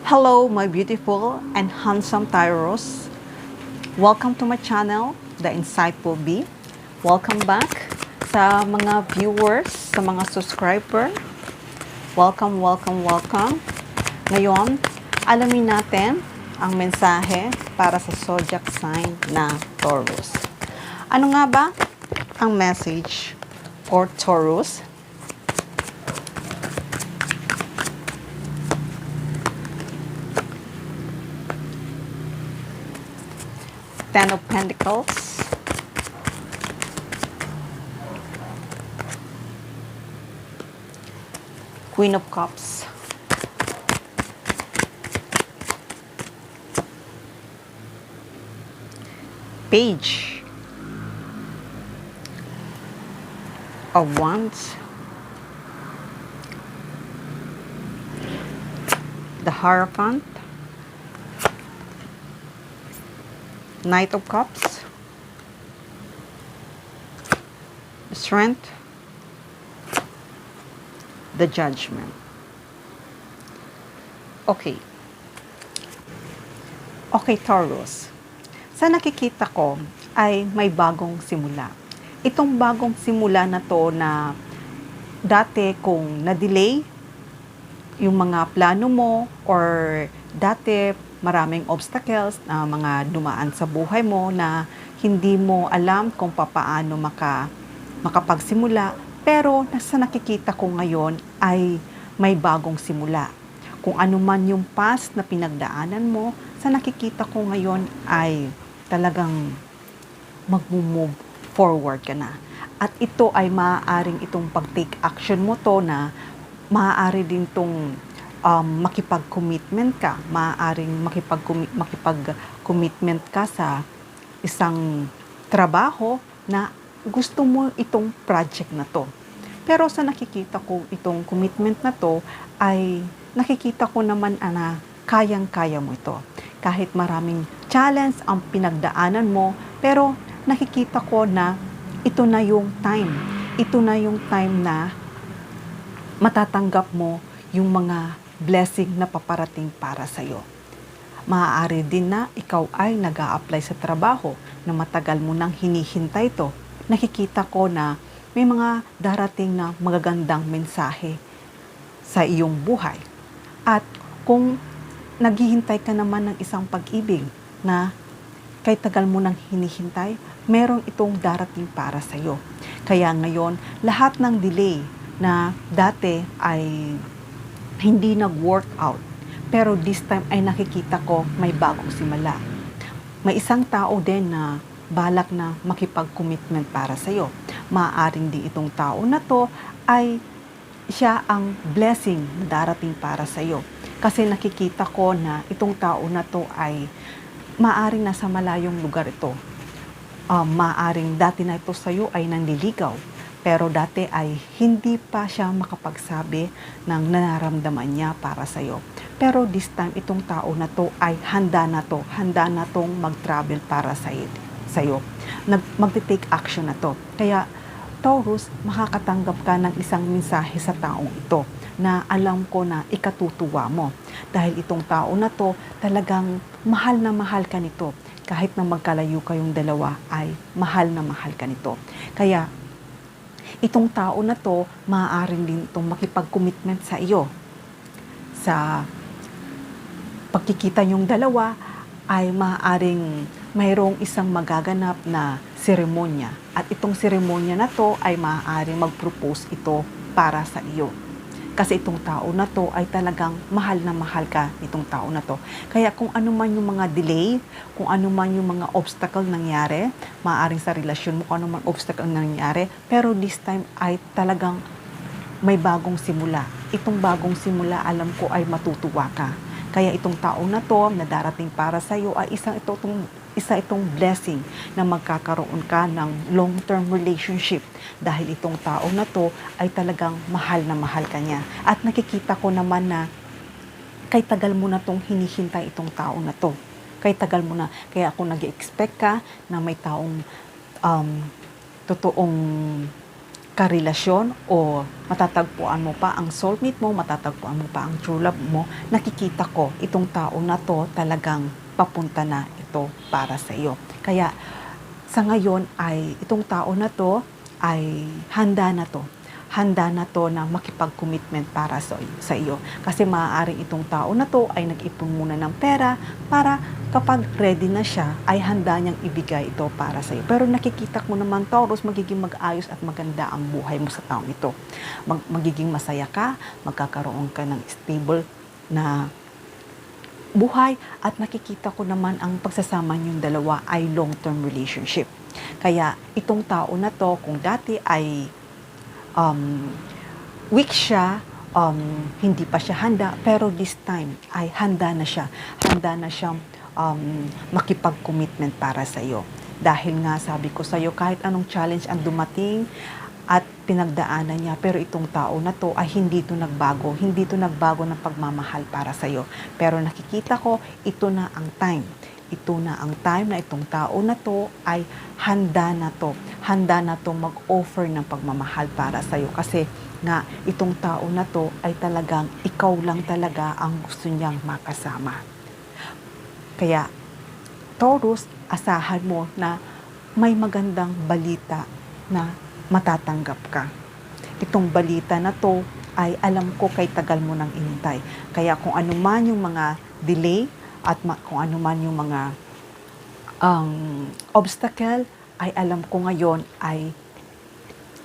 Hello, my beautiful and handsome Tyros. Welcome to my channel, The Insightful Bee. Welcome back sa mga viewers, sa mga subscriber. Welcome, welcome, welcome. Ngayon, alamin natin ang mensahe para sa zodiac sign na Taurus. Ano nga ba ang message for Taurus? Ten of Pentacles, Queen of Cups, Page of Wands, the Hierophant, Knight of Cups, Strength, the Judgment. Okay. Okay, Taurus. Sa nakikita ko ay may bagong simula. Itong bagong simula na to na dati kung na-delay yung mga plano mo or dati maraming obstacles na mga dumaan sa buhay mo na hindi mo alam kung papaano makapagsimula. Pero sa nakikita ko ngayon ay may bagong simula. Kung ano man yung past na pinagdaanan mo, sa nakikita ko ngayon ay talagang mag-move forward ka na. At ito ay maaaring itong pag-take action mo to na maaari din itong makipag-commitment ka, maaaring makipag-commitment ka sa isang trabaho na gusto mo itong project na to. Pero sa nakikita ko itong commitment na to ay nakikita ko naman na kayang-kaya mo ito. Kahit maraming challenge ang pinagdaanan mo, pero nakikita ko na ito na yung time. Ito na yung time na matatanggap mo yung mga blessing na paparating para sa'yo. Maaari din na ikaw ay nag-a-apply sa trabaho na matagal mo nang hinihintay to. Nakikita ko na may mga darating na magagandang mensahe sa iyong buhay. At kung naghihintay ka naman ng isang pag-ibig na kay tagal mo nang hinihintay, merong itong darating para sa'yo. Kaya ngayon, lahat ng delay na dati ay hindi nag-work out. Pero this time ay nakikita ko may bagong simula. May isang tao din na balak na makipag-commitment para sa'yo. Maaaring din itong tao na to ay siya ang blessing na darating para sa'yo. Kasi nakikita ko na itong tao na to ay maaaring nasa malayong lugar ito. Maaaring dati na ito sa'yo ay nanliligaw. Pero dati ay hindi pa siya makapagsabi ng nararamdaman niya para sa'yo. Pero this time, itong tao na to ay handa na tong mag-travel para sa'yo. Mag-take action na to. Kaya, Taurus, makakatanggap ka ng isang mensahe sa taong ito na alam ko na ikatutuwa mo. Dahil itong tao na to, talagang mahal na mahal ka nito. Kahit na magkalayo kayong dalawa, ay mahal na mahal ka nito. Kaya, itong tao na to, maaaring din itong makipag-commitment sa iyo. Sa pagkikita yung dalawa, ay maaaring mayroong isang magaganap na seremonya. At itong seremonya na to ay maaaring mag-propose ito para sa iyo. Kasi itong tao na to ay talagang mahal na mahal ka itong tao na to. Kaya kung ano man yung mga delay, kung ano man yung mga obstacle nangyari, maaaring sa relasyon mo, kung ano man obstacle nangyari, pero this time ay talagang may bagong simula. Itong bagong simula, alam ko ay matutuwa ka. Kaya itong tao na to na darating para sa iyo ay isa itong blessing na magkakaroon ka ng long-term relationship dahil itong tao na to ay talagang mahal na mahal ka niya. At nakikita ko naman na kay tagal mo na tong hinihintay itong tao na to. Kay tagal mo na. Kaya ako nag-expect ka na may taong totoong karelasyon o matatagpuan mo pa ang soulmate mo, matatagpuan mo pa ang true love mo, nakikita ko itong tao na to talagang papunta na ito para sa iyo. Kaya sa ngayon ay itong tao na to ay handa na to. Handa na to na makipag-commitment para sa iyo. Kasi maaaring itong tao na to ay nag-ipon muna ng pera para kapag ready na siya, ay handa niyang ibigay ito para sa iyo. Pero nakikita ko naman, Taurus, magiging mag-ayos at maganda ang buhay mo sa taong ito. Magiging masaya ka, magkakaroon ka ng stable na buhay at nakikita ko naman ang pagsasama niyong dalawa ay long-term relationship. Kaya itong tao na to, kung dati ay weak siya, hindi pa siya handa, pero this time ay handa na siya. Handa na siyang makipag-commitment para sa iyo. Dahil nga sabi ko sa iyo, kahit anong challenge ang dumating at pinagdaanan niya, pero itong tao na to ay hindi to nagbago. Hindi to nagbago ng pagmamahal para sa iyo. Pero nakikita ko, ito na ang time. Ito na ang time na itong tao na to ay handa na to. Handa na to mag-offer ng pagmamahal para sa iyo. Kasi nga itong tao na to ay talagang ikaw lang talaga ang gusto niyang makasama. Kaya Taurus, asahan mo na may magandang balita na matatanggap ka. Itong balita na to ay alam ko kay tagal mo nang inintay. Kaya kung ano man yung mga delay at kung ano man yung mga obstacle, ay alam ko ngayon ay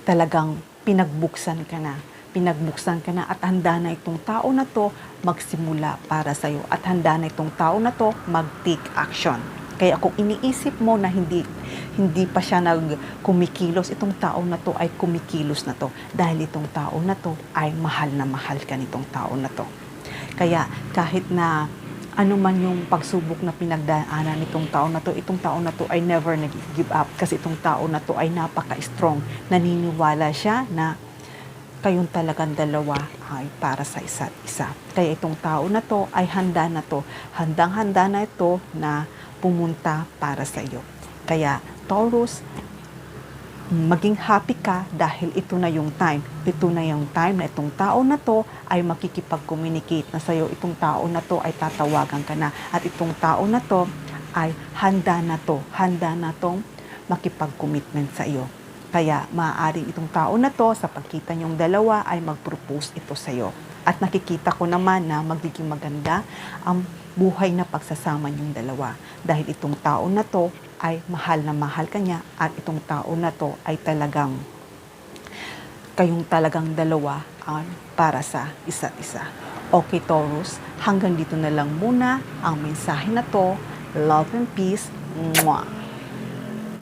talagang pinagbuksan ka na. Pinagbuksan ka na at handa na itong tao na to magsimula para sa'yo. At handa na itong tao na to mag-take action. Kaya kung iniisip mo na hindi pa siya kumikilos, itong tao na to ay kumikilos na to. Dahil itong tao na to ay mahal na mahal ka nitong tao na to. Kaya kahit na ano man yung pagsubok na pinagdaanan nitong tao na to, itong tao na to ay never nag-give up. Kasi itong tao na to ay napaka-strong. Naniniwala siya na kayong talagang dalawa ay para sa isa't isa. Kaya itong tao na to ay handa na to. Handang-handa na ito na pumunta para sa iyo. Kaya Taurus, maging happy ka dahil ito na yung time. Ito na yung time na itong tao na to ay makikipag-communicate na sa'yo. Itong tao na to ay tatawagan ka na. At itong tao na to ay handa na to. Handa na tong makipag-commitment sa iyo. Kaya maaaring itong tao na to, sa pagkita niyong dalawa, ay mag-propose ito sa iyo. At nakikita ko naman na magiging maganda ang buhay na pagsasama niyong dalawa. Dahil itong tao na to ay mahal na mahal ka niya at itong tao na to ay talagang kayong talagang dalawa para sa isa't isa. Okay, Taurus, hanggang dito na lang muna ang mensahe na to. Love and peace. Mwah!